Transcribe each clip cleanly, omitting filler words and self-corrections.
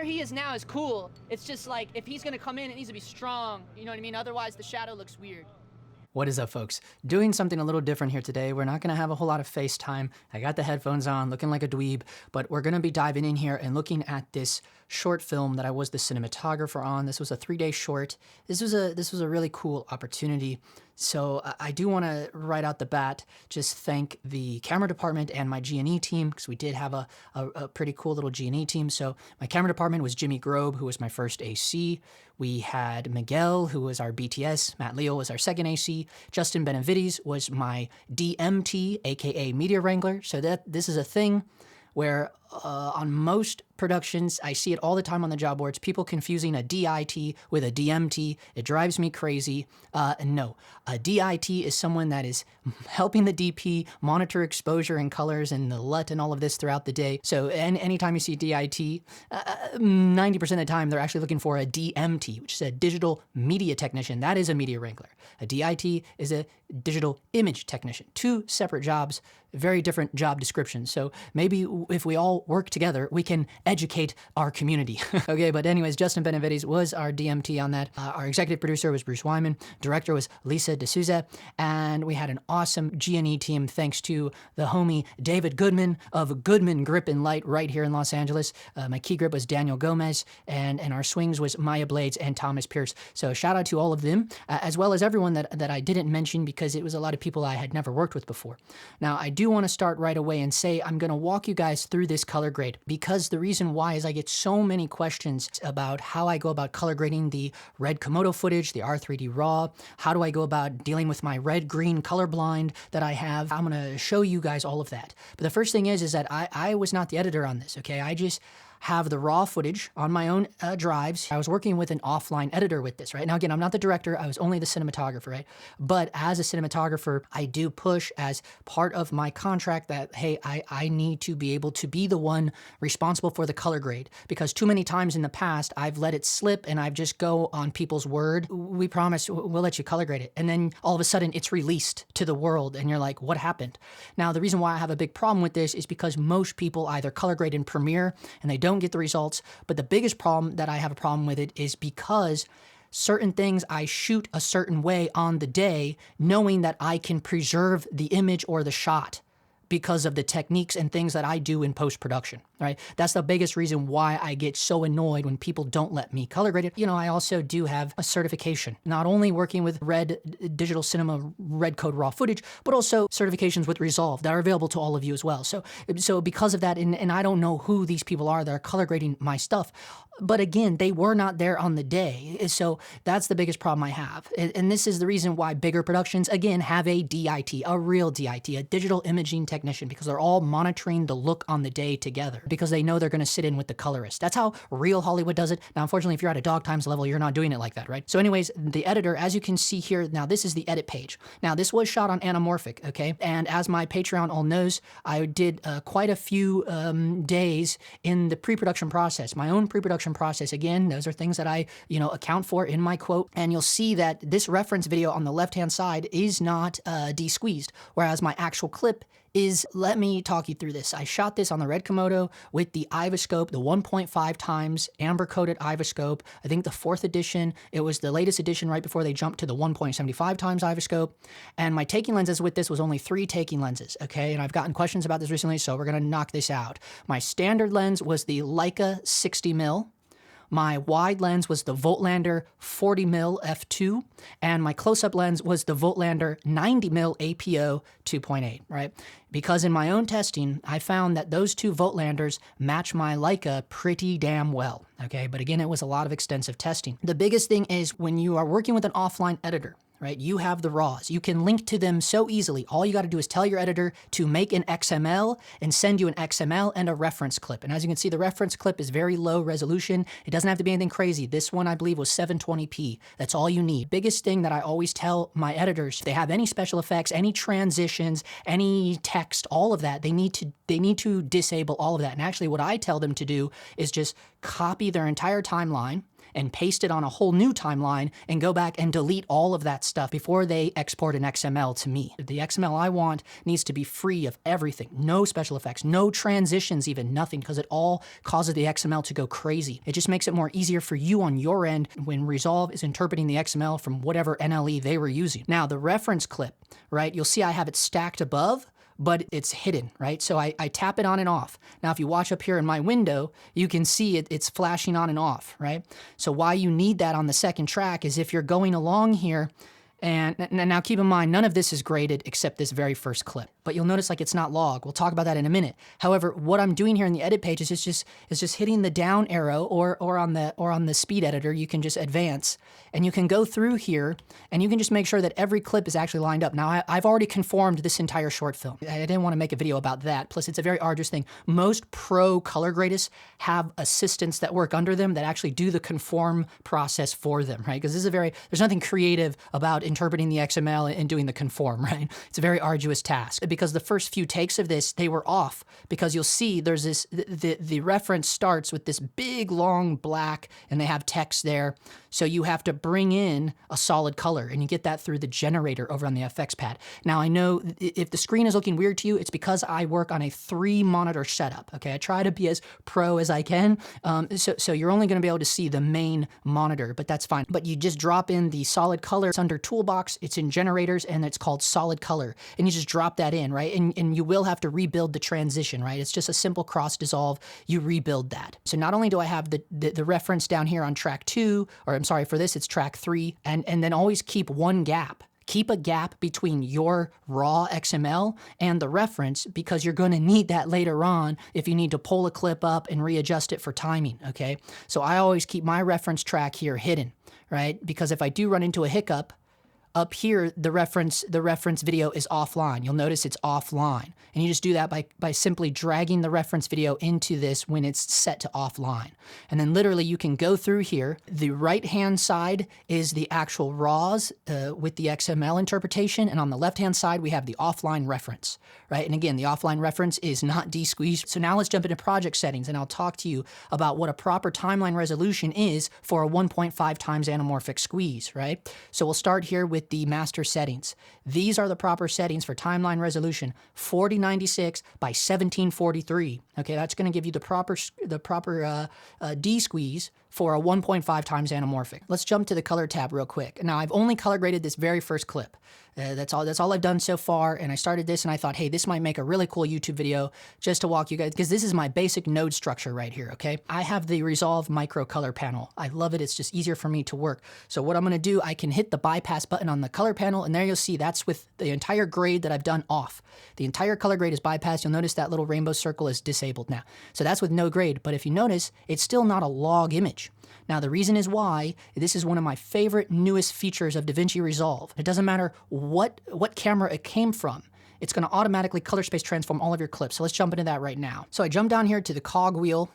he is now is cool. It's just like, if he's gonna come in, it needs to be strong. You know what I mean? Otherwise, the shadow looks weird. What is up, folks? Doing something a little different here today. We're not gonna have a whole lot of FaceTime. I got the headphones on, looking like a dweeb, but we're gonna be diving in here and looking at this short film that I was the cinematographer on. This was a 3-day short. This was a really cool opportunity. So I do want to right out the bat just thank the camera department and my G&E team, because we did have a pretty cool little G&E team. So my camera department was Jimmy Grobe, who was my first AC. We had Miguel, who was our BTS. Matt Leo was our second AC. Justin Benavides was my DMT, aka Media Wrangler. So this is a thing where on most productions, I see it all the time on the job boards, people confusing a DIT with a DMT. It drives me crazy. No, a DIT is someone that is helping the DP monitor exposure and colors and the LUT and all of this throughout the day. So anytime you see DIT, 90% of the time they're actually looking for a DMT, which is a digital media technician. That is a media wrangler. A DIT is a digital image technician. Two separate jobs, very different job descriptions. So maybe if we all work together, we can educate our community. Okay, but anyways, Justin Benavides was our DMT on that. Our executive producer was Bruce Wyman. Director was Lisa D'Souza. And we had an awesome G&E team thanks to the homie David Goodman of Goodman Grip and Light right here in Los Angeles. My key grip was Daniel Gomez, and our swings was Maya Blades and Thomas Pierce. So shout out to all of them, as well as everyone that I didn't mention, because it was a lot of people I had never worked with before. Now, I do want to start right away and say I'm going to walk you guys through this color grade, because the reason why is I get so many questions about how I go about color grading the RED Komodo footage, the R3D RAW. How do I go about dealing with my red-green color blind that I have? I'm going to show you guys all of that. But the first thing is that I was not the editor on this, okay? I just have the raw footage on my own drives. I was working with an offline editor with this, right? Now, again, I'm not the director. I was only the cinematographer, right? But as a cinematographer, I do push as part of my contract that, hey, I need to be able to be the one responsible for the color grade, because too many times in the past, I've let it slip and I've just go on people's word. We promise we'll let you color grade it. And then all of a sudden it's released to the world and you're like, what happened? Now, the reason why I have a big problem with this is because most people either color grade in Premiere and they don't get the results. But the biggest problem that I have a problem with it is because certain things I shoot a certain way on the day, knowing that I can preserve the image or the shot because of the techniques and things that I do in post-production, right? That's the biggest reason why I get so annoyed when people don't let me color grade it. You know, I also do have a certification, not only working with RED Digital Cinema, RED Code Raw footage, but also certifications with Resolve that are available to all of you as well. So because of that, and I don't know who these people are that are color grading my stuff, but again, they were not there on the day. So that's the biggest problem I have. And this is the reason why bigger productions, again, have a DIT, a real DIT, a digital imaging technician, because they're all monitoring the look on the day together, because they know they're going to sit in with the colorist. That's how real Hollywood does it. Now, unfortunately, if you're at a Dog Times level, you're not doing it like that, right? So anyways, the editor, as you can see here, now this is the edit page. Now, this was shot on Anamorphic, okay? And as my Patreon all knows, I did quite a few days in the pre-production process, my own pre-production process. Again, those are things that I, account for in my quote. And you'll see that this reference video on the left-hand side is not de-squeezed, whereas my actual clip is. Let me talk you through this. I shot this on the RED Komodo with the Aivascope, the 1.5 times amber-coated Aivascope. I think the 4th edition. It was the latest edition right before they jumped to the 1.75 times Aivascope. And my taking lenses with this was only 3 taking lenses, okay? And I've gotten questions about this recently, so we're gonna knock this out. My standard lens was the Leica 60mm. My wide lens was the Voltlander 40mm f2, and my close-up lens was the Voltlander 90mm APO 2.8, right? Because in my own testing, I found that those two Voltlanders match my Leica pretty damn well, okay? But again, it was a lot of extensive testing. The biggest thing is when you are working with an offline editor, right? You have the RAWs. You can link to them so easily. All you got to do is tell your editor to make an XML and send you an XML and a reference clip. And as you can see, the reference clip is very low resolution. It doesn't have to be anything crazy. This one, I believe, was 720p. That's all you need. Biggest thing that I always tell my editors, if they have any special effects, any transitions, any text, all of that, they need to disable all of that. And actually what I tell them to do is just copy their entire timeline and paste it on a whole new timeline and go back and delete all of that stuff before they export an XML to me. The XML I want needs to be free of everything. No special effects, no transitions even, nothing, because it all causes the XML to go crazy. It just makes it more easier for you on your end when Resolve is interpreting the XML from whatever NLE they were using. Now, the reference clip, right? You'll see I have it stacked above, but it's hidden, right? So I tap it on and off. Now, if you watch up here in my window, you can see it's flashing on and off, right? So why you need that on the second track is if you're going along here, and now keep in mind, none of this is graded except this very first clip. But you'll notice like it's not log. We'll talk about that in a minute. However, what I'm doing here in the edit page is just hitting the down arrow or on the speed editor, you can just advance and you can go through here and you can just make sure that every clip is actually lined up. Now, I've already conformed this entire short film. I didn't want to make a video about that. Plus, it's a very arduous thing. Most pro color gradists have assistants that work under them that actually do the conform process for them, right? Because this is there's nothing creative about interpreting the XML and doing the conform, right? It's a very arduous task. Because the first few takes of this, they were off because you'll see there's this, the reference starts with this big long black and they have text there. So you have to bring in a solid color and you get that through the generator over on the FX pad. Now I know if the screen is looking weird to you, it's because I work on a 3-monitor setup, okay? I try to be as pro as I can. So you're only gonna be able to see the main monitor, but that's fine. But you just drop in the solid color. It's under Toolbox, it's in generators, and it's called solid color. And you just drop that in, right? And you will have to rebuild the transition, right? It's just a simple cross dissolve, you rebuild that. So not only do I have the reference down here on track 2, or I'm sorry, for this, it's track 3, and then always keep one gap. Keep a gap between your raw XML and the reference because you're going to need that later on if you need to pull a clip up and readjust it for timing, okay? So I always keep my reference track here hidden, right? Because if I do run into a hiccup, up here, the reference video is offline. You'll notice it's offline. And you just do that by simply dragging the reference video into this when it's set to offline. And then literally you can go through here. The right-hand side is the actual RAWs with the XML interpretation. And on the left-hand side, we have the offline reference, right? And again, the offline reference is not de-squeezed. So now let's jump into project settings and I'll talk to you about what a proper timeline resolution is for a 1.5 times anamorphic squeeze, right? So we'll start here with the master settings. These are the proper settings for timeline resolution, 4096 by 1743. Okay, that's going to give you the proper D-squeeze for a 1.5 times anamorphic. Let's jump to the color tab real quick. Now, I've only color graded this very first clip. That's all I've done so far, and I started this and I thought, hey, this might make a really cool YouTube video just to walk you guys, because this is my basic node structure right here, okay? I have the Resolve micro color panel. I love it, it's just easier for me to work. So what I'm gonna do, I can hit the bypass button on the color panel, and there you'll see that's with the entire grade that I've done off. The entire color grade is bypassed. You'll notice that little rainbow circle is disabled now. So that's with no grade, but if you notice, it's still not a log image. Now, the reason is why this is one of my favorite newest features of DaVinci Resolve. It doesn't matter what camera it came from. It's going to automatically color space transform all of your clips. So let's jump into that right now. So I jump down here to the cog wheel,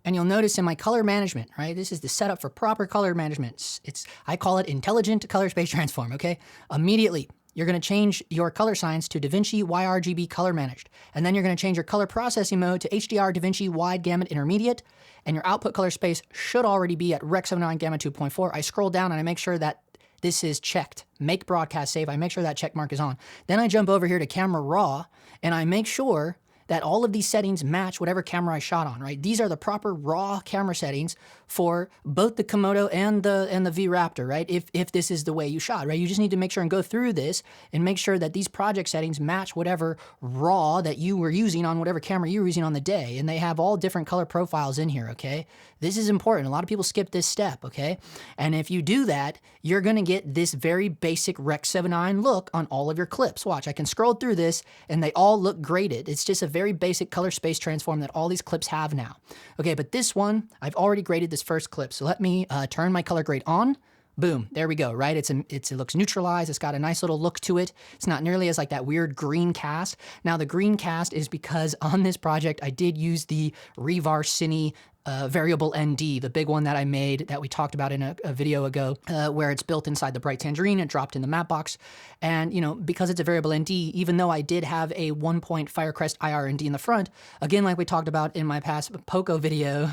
and you'll notice in my color management, right? This is the setup for proper color management. I call it intelligent color space transform, okay? Immediately, you're going to change your color signs to DaVinci YRGB color managed. And then you're going to change your color processing mode to HDR DaVinci wide gamut intermediate. And your output color space should already be at Rec 79 gamma 2.4. I scroll down and I make sure that this is checked. Make broadcast save. I make sure that check mark is on. Then I jump over here to camera raw and I make sure that all of these settings match whatever camera I shot on, right? These are the proper raw camera settings for both the Komodo and the V Raptor, right? If this is the way you shot, right? You just need to make sure and go through this and make sure that these project settings match whatever raw that you were using on whatever camera you were using on the day. And they have all different color profiles in here, okay? This is important. A lot of people skip this step, okay? And if you do that, you're gonna get this very basic Rec 79 look on all of your clips. Watch, I can scroll through this and they all look graded. It's just a very basic color space transform that all these clips have now. Okay, but this one, I've already graded this first clip. So let me turn my color grade on. Boom, there we go, right? It looks neutralized. It's got a nice little look to it. It's not nearly as like that weird green cast. Now the green cast is because on this project, I did use the Revar Cine variable ND, the big one that I made that we talked about in a video ago, where it's built inside the Bright Tangerine and dropped in the map box. And, you know, because it's a variable ND, even though I did have a 1-point Firecrest IR ND in the front, again, like we talked about in my past Poco video,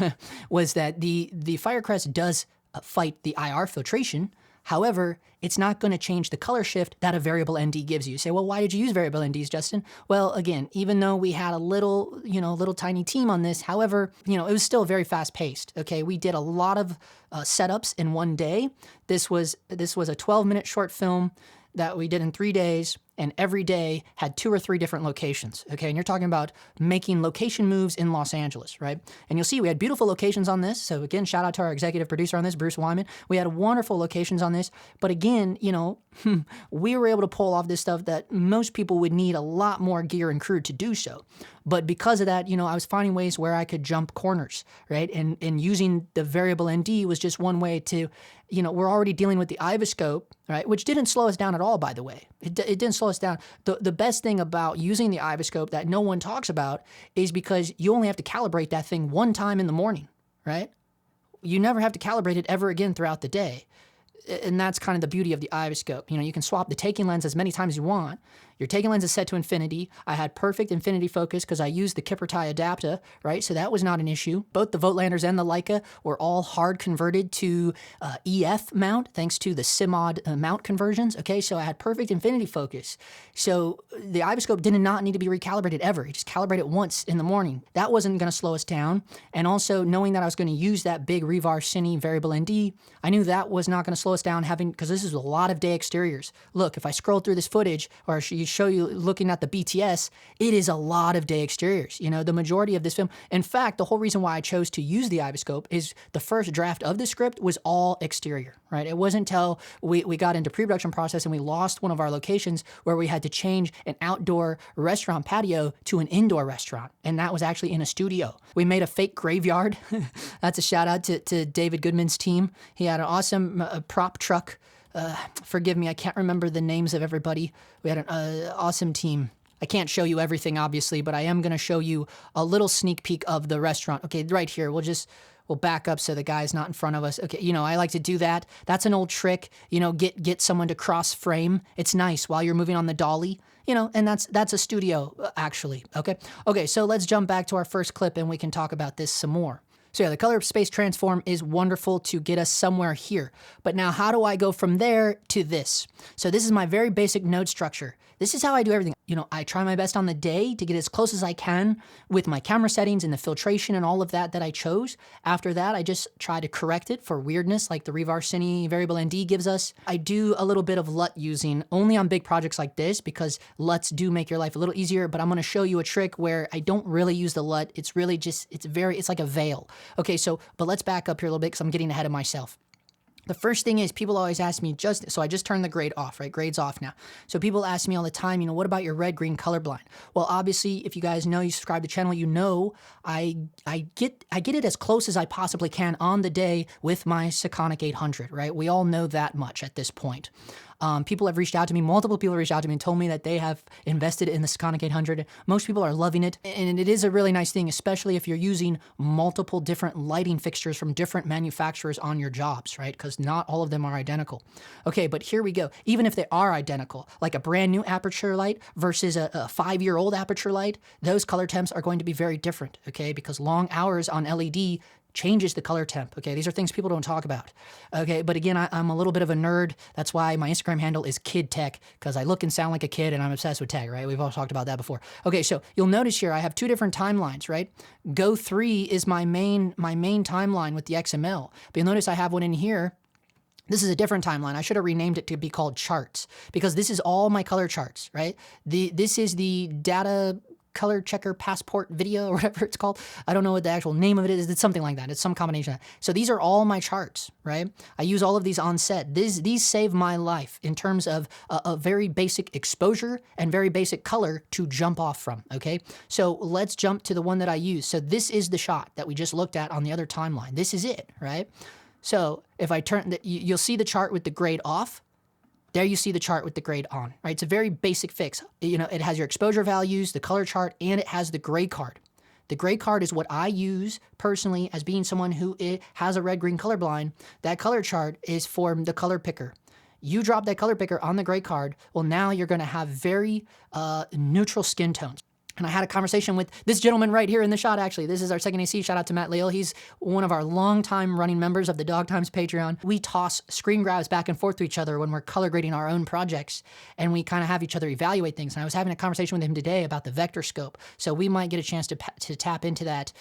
was that the Firecrest does fight the IR filtration. However, it's not going to change the color shift that a variable ND gives you. You say, well, why did you use variable NDs, Justin? Well, again, even though we had a little, little tiny team on this, however, it was still very fast paced. Okay, we did a lot of setups in one day. This was a 12-minute short film that we did in 3 days, and every day had 2 or 3 different locations, okay? And you're talking about making location moves in Los Angeles, right? And you'll see we had beautiful locations on this. So again, shout out to our executive producer on this, Bruce Wyman. We had wonderful locations on this. But again, we were able to pull off this stuff that most people would need a lot more gear and crew to do so. But because of that, I was finding ways where I could jump corners, right? And using the variable ND was just one way to, we're already dealing with the Aivascope, right? Which didn't slow us down at all, by the way. It didn't slow us down. The best thing about using the Aivascope that no one talks about is because you only have to calibrate that thing one time in the morning, right? You never have to calibrate it ever again throughout the day. And that's kind of the beauty of the Aivascope. You can swap the taking lens as many times as you want. Your taking lens is set to infinity. I had perfect infinity focus because I used the Kippertie adapter, right? So that was not an issue. Both the Voigtlanders and the Leica were all hard converted to EF mount, thanks to the CMOD mount conversions. Okay, so I had perfect infinity focus. So the Aivascope did not need to be recalibrated ever. You just calibrate it once in the morning. That wasn't going to slow us down. And also knowing that I was going to use that big Revar Cine variable ND, I knew that was not going to slow us down because this is a lot of day exteriors. Look, if I scroll through this footage or show you looking at the BTS, it is a lot of day exteriors. The majority of this film. In fact, the whole reason why I chose to use the Aivascope is the first draft of the script was all exterior, right? It wasn't until we got into pre-production process and we lost one of our locations where we had to change an outdoor restaurant patio to an indoor restaurant. And that was actually in a studio. We made a fake graveyard. That's a shout out to David Goodman's team. He had an awesome prop truck. Forgive me, I can't remember the names of everybody. We had an awesome team. I can't show you everything, obviously, but I am going to show you a little sneak peek of the restaurant. Okay, right here. We'll back up so the guy's not in front of us. Okay, I like to do that. That's an old trick. Get someone to cross frame. It's nice while you're moving on the dolly. And that's a studio, actually. Okay, so let's jump back to our first clip and we can talk about this some more. So yeah, the color space transform is wonderful to get us somewhere here. But now how do I go from there to this? So this is my very basic node structure. This is how I do everything. I try my best on the day to get as close as I can with my camera settings and the filtration and all of that I chose. After that, I just try to correct it for weirdness like the Revar Cine variable ND gives us. I do a little bit of LUT using only on big projects like this because LUTs do make your life a little easier, but I'm going to show you a trick where I don't really use the LUT. It's really just, it's like a veil. Okay, but let's back up here a little bit because I'm getting ahead of myself. The first thing is people always ask me, so I just turned the grade off, right? Grade's off now. So people ask me all the time, what about your red-green colorblind? Well, obviously, if you guys know, you subscribe to the channel, I get it as close as I possibly can on the day with my Sekonic 800, right? We all know that much at this point. People have reached out to me, multiple people have reached out to me and told me that they have invested in the Sekonic 800. Most people are loving it, and it is a really nice thing, especially if you're using multiple different lighting fixtures from different manufacturers on your jobs, right? Because not all of them are identical. Okay, but here we go. Even if they are identical, like a brand new aperture light versus a 5-year-old aperture light, those color temps are going to be very different, okay? Because long hours on LED changes the color temp. Okay, these are things people don't talk about. Okay, but again, I'm a little bit of a nerd. That's why my Instagram handle is Kid Tech, because I look and sound like a kid and I'm obsessed with tech, right? We've all talked about that before. Okay, so you'll notice here I have 2 different timelines, right? Go 3 is my main timeline with the XML. But you'll notice I have one in here. This is a different timeline. I should have renamed it to be called charts because this is all my color charts, right? This is the data color checker passport video or whatever it's called. I don't know what the actual name of it is. It's something like that. It's some combination of that. So these are all my charts, right? I use all of these on set. These save my life in terms of a very basic exposure and very basic color to jump off from, okay? So let's jump to the one that I use. So this is the shot that we just looked at on the other timeline. This is it, right? So if I turn, you'll see the chart with the grade off. There you see the chart with the grade on, right? It's a very basic fix. It has your exposure values, the color chart, and it has the gray card. The gray card is what I use personally as being someone who has a red-green colorblind. That color chart is for the color picker. You drop that color picker on the gray card, well, now you're going to have very neutral skin tones. And I had a conversation with this gentleman right here in the shot, actually. This is our second AC. Shout out to Matt Leal. He's one of our longtime running members of the Dog Times Patreon. We toss screen grabs back and forth to each other when we're color grading our own projects, and we kind of have each other evaluate things. And I was having a conversation with him today about the vector scope. So we might get a chance to tap into that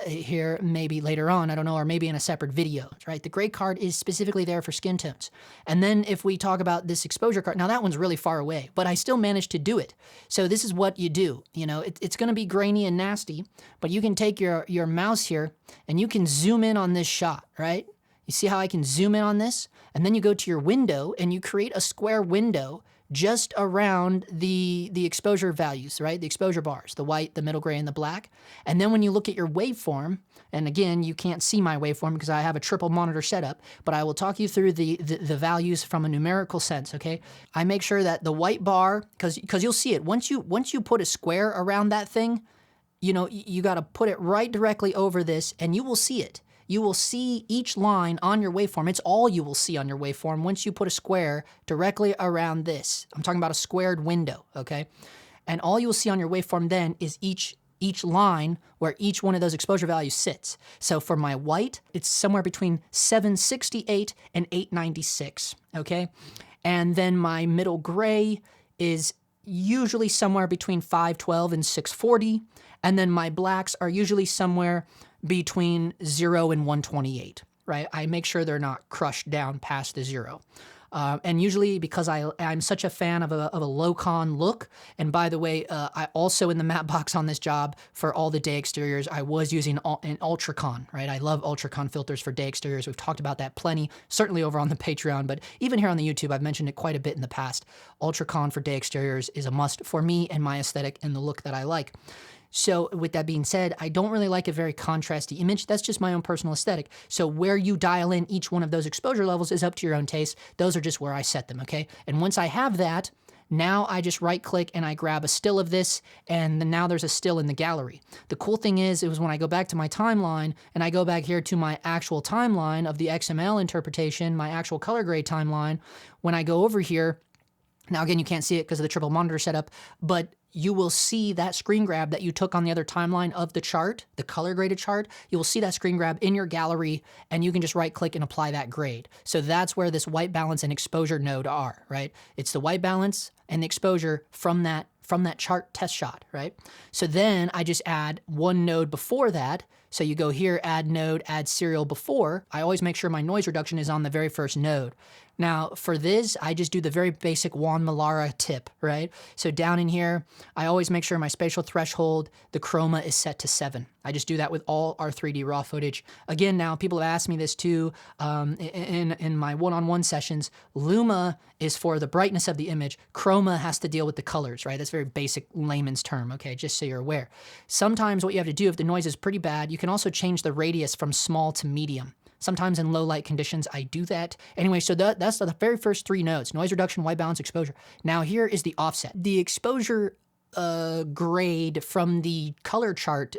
here maybe later on, I don't know, or maybe in a separate video, right? The gray card is specifically there for skin tones. And then if we talk about this exposure card, now that one's really far away, but I still managed to do it. So this is what you do, you know. It's going to be grainy and nasty, but you can take your mouse here and you can zoom in on this shot, right? You see how I can zoom in on this? And then you go to your window and you create a square window just around the exposure values, right? The exposure bars, the white, the middle gray, and the black. And then when you look at your waveform, and again, you can't see my waveform because I have a triple monitor setup, but I will talk you through the values from a numerical sense, okay? I make sure that the white bar, because you'll see it, once you put a square around that thing, you know, you got to put it right directly over this, and you will see it. You will see each line on your waveform. It's all you will see on your waveform once you put a square directly around this. I'm talking about a squared window, okay? And all you will see on your waveform then is each line where each one of those exposure values sits. So for my white, it's somewhere between 768 and 896, okay? And then my middle gray is usually somewhere between 512 and 640. And then my blacks are usually somewhere between 0 and 128, right? I make sure they're not crushed down past the 0. And usually because I'm such a fan of a low-con look, and by the way, I also in the matte box on this job for all the day exteriors, I was using an Ultracon, right? I love Ultracon filters for day exteriors. We've talked about that plenty, certainly over on the Patreon, but even here on the YouTube, I've mentioned it quite a bit in the past. Ultracon for day exteriors is a must for me and my aesthetic and the look that I like. So with that being said, I don't really like a very contrasty image. That's just my own personal aesthetic. So where you dial in each one of those exposure levels is up to your own taste. Those are just where I set them, okay? And once I have that, now I just right click and I grab a still of this, and then now there's a still in the gallery. The cool thing is, it was when I go back to my timeline and I go back here to my actual timeline of the XML interpretation, my actual color grade timeline, when I go over here, now again, you can't see it because of the triple monitor setup, but you will see that screen grab that you took on the other timeline of the chart, the color graded chart. You will see that screen grab in your gallery, and you can just right click and apply that grade. So that's where this white balance and exposure node are, right? It's the white balance and the exposure from that chart test shot, right? So then I just add one node before that. So you go here, add node, add serial before. I always make sure my noise reduction is on the very first node. Now for this, I just do the very basic Juan Malara tip, right? So down in here, I always make sure my spatial threshold, the chroma is set to 7. I just do that with all our 3D raw footage. Again, now people have asked me this too in my one-on-one sessions. Luma is for the brightness of the image. Chroma has to deal with the colors, right? That's very basic layman's term, okay? Just so you're aware. Sometimes what you have to do if the noise is pretty bad, you can also change the radius from small to medium. Sometimes in low light conditions, I do that. Anyway, so that's the very first 3 nodes: noise reduction, white balance, exposure. Now here is the offset. The exposure grade from the color chart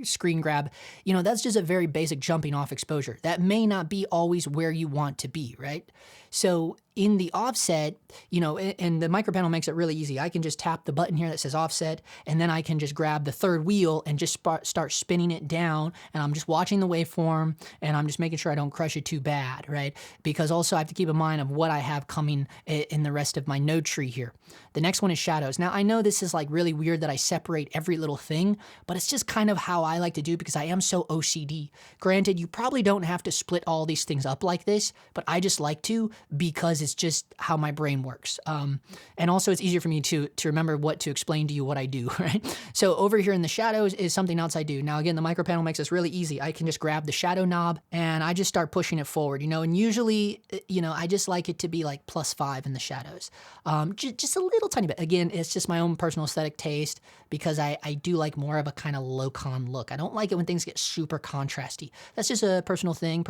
screen grab, you know, that's just a very basic jumping off exposure. That may not be always where you want to be, right? So in the offset, you know, and the micro panel makes it really easy. I can just tap the button here that says offset, and then I can just grab the third wheel and just start spinning it down, and I'm just watching the waveform, and I'm just making sure I don't crush it too bad, right? Because also I have to keep in mind of what I have coming in the rest of my node tree here. The next one is shadows. Now I know this is like really weird that I separate every little thing, but it's just kind of how I like to do because I am so OCD. Granted, you probably don't have to split all these things up like this, but I just like to because it's just how my brain works. And also it's easier for me to remember what to explain to you what I do, right? So over here in the shadows is something else I do. Now again, the micro panel makes this really easy. I can just grab the shadow knob and I just start pushing it forward, you know, and usually, you know, I just like it to be like +5 in the shadows. Just a little tiny bit. Again, it's just my own personal aesthetic taste because I do like more of a kind of low-con look. I don't like it when things get super contrasty. That's just a personal thing.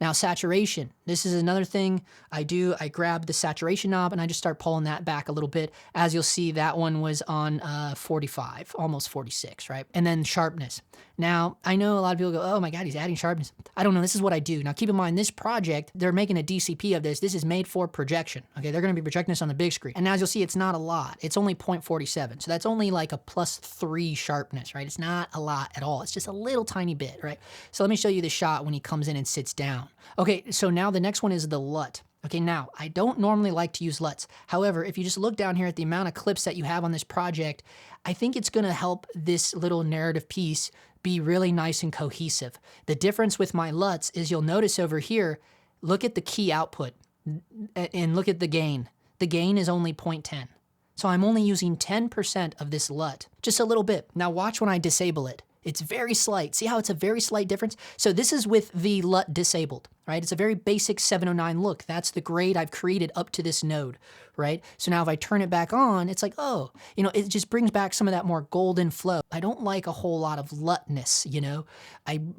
Now saturation, this is another thing thing I do, I grab the saturation knob and I just start pulling that back a little bit. As you'll see, that one was on 45, almost 46, right? And then sharpness. Now, I know a lot of people go, oh my God, he's adding sharpness. I don't know, this is what I do. Now keep in mind, this project, they're making a DCP of this. This is made for projection, okay? They're gonna be projecting this on the big screen. And as you'll see, it's not a lot. It's only 0.47. So that's only like a +3 sharpness, right? It's not a lot at all. It's just a little tiny bit, right? So let me show you the shot when he comes in and sits down. Okay, so now the next one is the LUT. Okay, now, I don't normally like to use LUTs. However, if you just look down here at the amount of clips that you have on this project, I think it's gonna help this little narrative piece be really nice and cohesive. The difference with my LUTs is you'll notice over here, look at the key output and look at the gain. The gain is only 0.10. So I'm only using 10% of this LUT, just a little bit. Now watch when I disable it. It's very slight. See how it's a very slight difference? So this is with the LUT disabled, right? It's a very basic 709 look. That's the grade I've created up to this node, right? So now if I turn it back on, it's like, oh, you know, it just brings back some of that more golden flow. I don't like a whole lot of LUTness, you know?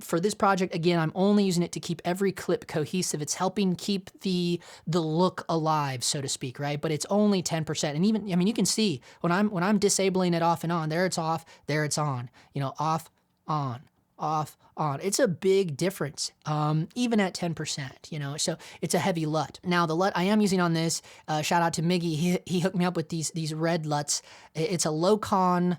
For this project, again, I'm only using it to keep every clip cohesive. It's helping keep the look alive, so to speak, right? But it's only 10%. And even, I mean, you can see when I'm disabling it off and on, there it's off, there it's on, you know, off, on, off, on. It's a big difference, even at 10%, you know, so it's a heavy LUT. Now the LUT I am using on this, shout out to MIGGY, he hooked me up with these RED LUTs. It's a low contrast,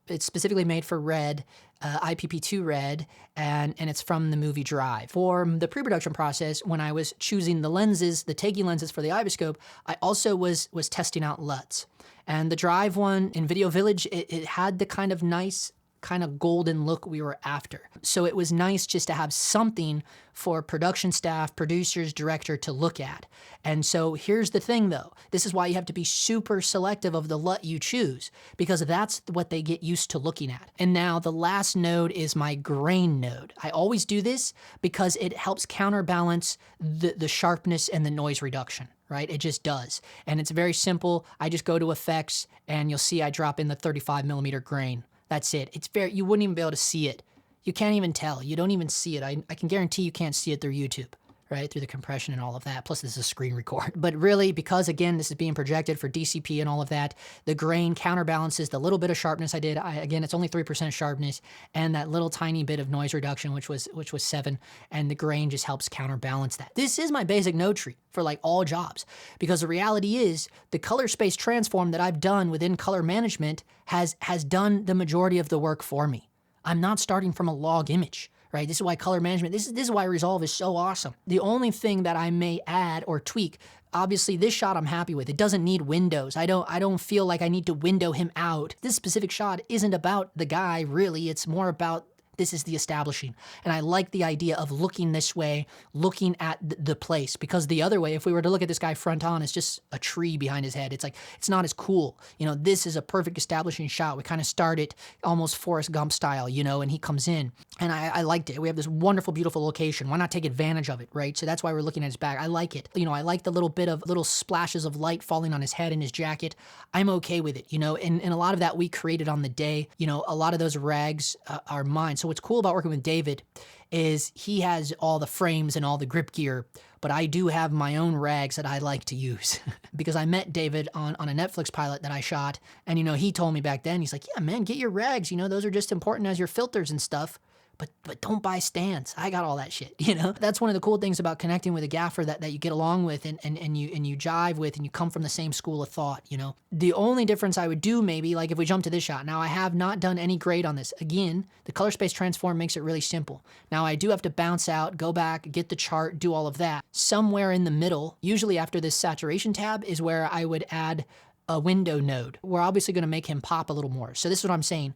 it's specifically made for RED, IPP2 RED, and it's from the movie Drive. For the pre-production process, when I was choosing the lenses, the taking lenses for the Aivascope, I also was testing out LUTs. And the Drive one in Video Village, it had the kind of nice, kind of golden look we were after. So it was nice just to have something for production staff, producers, director to look at. And so here's the thing though, this is why you have to be super selective of the LUT you choose, because that's what they get used to looking at. And now the last node is my grain node. I always do this because it helps counterbalance the sharpness and the noise reduction. Right? It just does. And it's very simple. I just go to effects and you'll see I drop in the 35mm grain. That's it. It's very, you wouldn't even be able to see it. You can't even tell. You don't even see it. I can guarantee you can't see it through YouTube, right? Through the compression and all of that. Plus this is a screen record. But really, because again, this is being projected for DCP and all of that, the grain counterbalances the little bit of sharpness I did. Again, it's only 3% sharpness and that little tiny bit of noise reduction, which was 7, and the grain just helps counterbalance that. This is my basic node tree for like all jobs, because the reality is the color space transform that I've done within color management has done the majority of the work for me. I'm not starting from a log image. Right? This is why color management, this is why Resolve is so awesome. The only thing that I may add or tweak, obviously this shot I'm happy with. It doesn't need windows. I don't feel like I need to window him out. This specific shot isn't about the guy really. It's more about this is the establishing. And I like the idea of looking this way, looking at the place, because the other way, if we were to look at this guy front on, it's just a tree behind his head. It's like, it's not as cool. You know, this is a perfect establishing shot. We kind of start it almost Forrest Gump style, you know, and he comes in and I liked it. We have this wonderful, beautiful location. Why not take advantage of it, right? So that's why we're looking at his back. I like it. You know, I like the little splashes of light falling on his head and his jacket. I'm okay with it, you know, and a lot of that we created on the day. You know, a lot of those rags are mine. So what's cool about working with David is he has all the frames and all the grip gear, but I do have my own rags that I like to use because I met David on a Netflix pilot that I shot. And, you know, he told me back then, he's like, yeah, man, get your rags. You know, those are just important as your filters and stuff. But don't buy stands. I got all that shit, you know? That's one of the cool things about connecting with a gaffer that you get along with and you jive with and you come from the same school of thought, you know? The only difference I would do maybe, like if we jump to this shot, now I have not done any grade on this. Again, the color space transform makes it really simple. Now I do have to bounce out, go back, get the chart, do all of that. Somewhere in the middle, usually after this saturation tab, is where I would add a window node. We're obviously gonna make him pop a little more. So this is what I'm saying.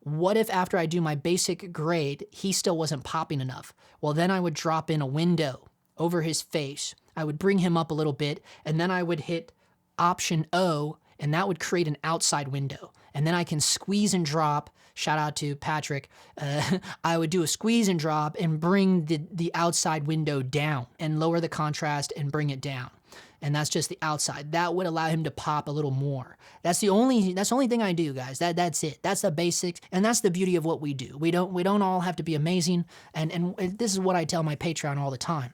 What if after I do my basic grade, he still wasn't popping enough? Well, then I would drop in a window over his face. I would bring him up a little bit, and then I would hit Option O, and that would create an outside window. And then I can squeeze and drop, shout out to Patrick, I would do a squeeze and drop and bring the outside window down and lower the contrast and bring it down. And that's just the outside. That would allow him to pop a little more. That's the only thing I do, guys. That's it. That's the basics, and that's the beauty of what we do. We don't all have to be amazing, and this is what I tell my Patreon all the time.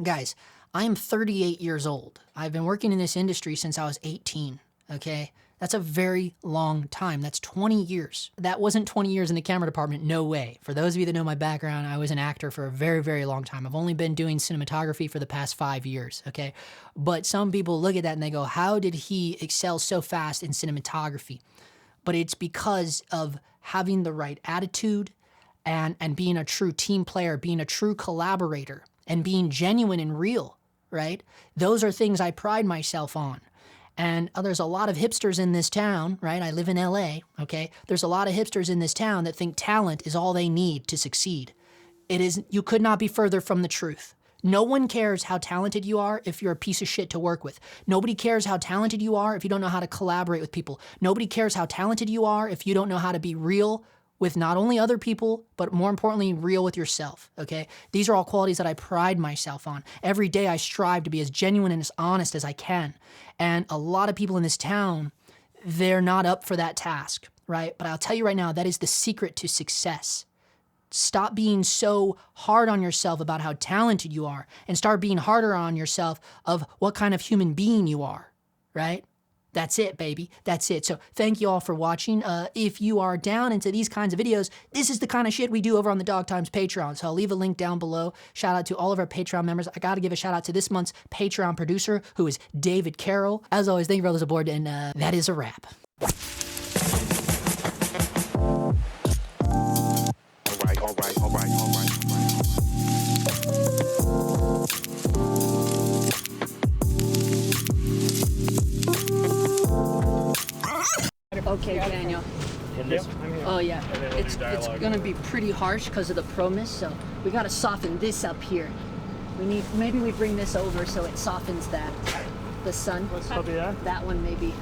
Guys, I am 38 years old. I've been working in this industry since I was 18, okay? That's a very long time. That's 20 years. That wasn't 20 years in the camera department, no way. For those of you that know my background, I was an actor for a very, very long time. I've only been doing cinematography for the past 5 years, okay? But some people look at that and they go, how did he excel so fast in cinematography? But it's because of having the right attitude and being a true team player, being a true collaborator, and being genuine and real, right? Those are things I pride myself on. And there's a lot of hipsters in this town, right? I live in LA, okay? There's a lot of hipsters in this town that think talent is all they need to succeed. It is, you could not be further from the truth. No one cares how talented you are if you're a piece of shit to work with. Nobody cares how talented you are if you don't know how to collaborate with people. Nobody cares how talented you are if you don't know how to be real with not only other people, but more importantly, real with yourself, okay? These are all qualities that I pride myself on. Every day I strive to be as genuine and as honest as I can. And a lot of people in this town, they're not up for that task, right? But I'll tell you right now, that is the secret to success. Stop being so hard on yourself about how talented you are and start being harder on yourself of what kind of human being you are, right? That's it, baby. That's it. So thank you all for watching. If you are down into these kinds of videos, this is the kind of shit we do over on the Dog Times Patreon. So I'll leave a link down below. Shout out to all of our Patreon members. I got to give a shout out to this month's Patreon producer, who is David Carroll. As always, thank you for all the support, and that is a wrap. All right. Okay, Daniel. Oh yeah, it's gonna be pretty harsh because of the promise, so we gotta soften this up here. Maybe we bring this over so it softens that. The sun. What's up, yeah? That one maybe.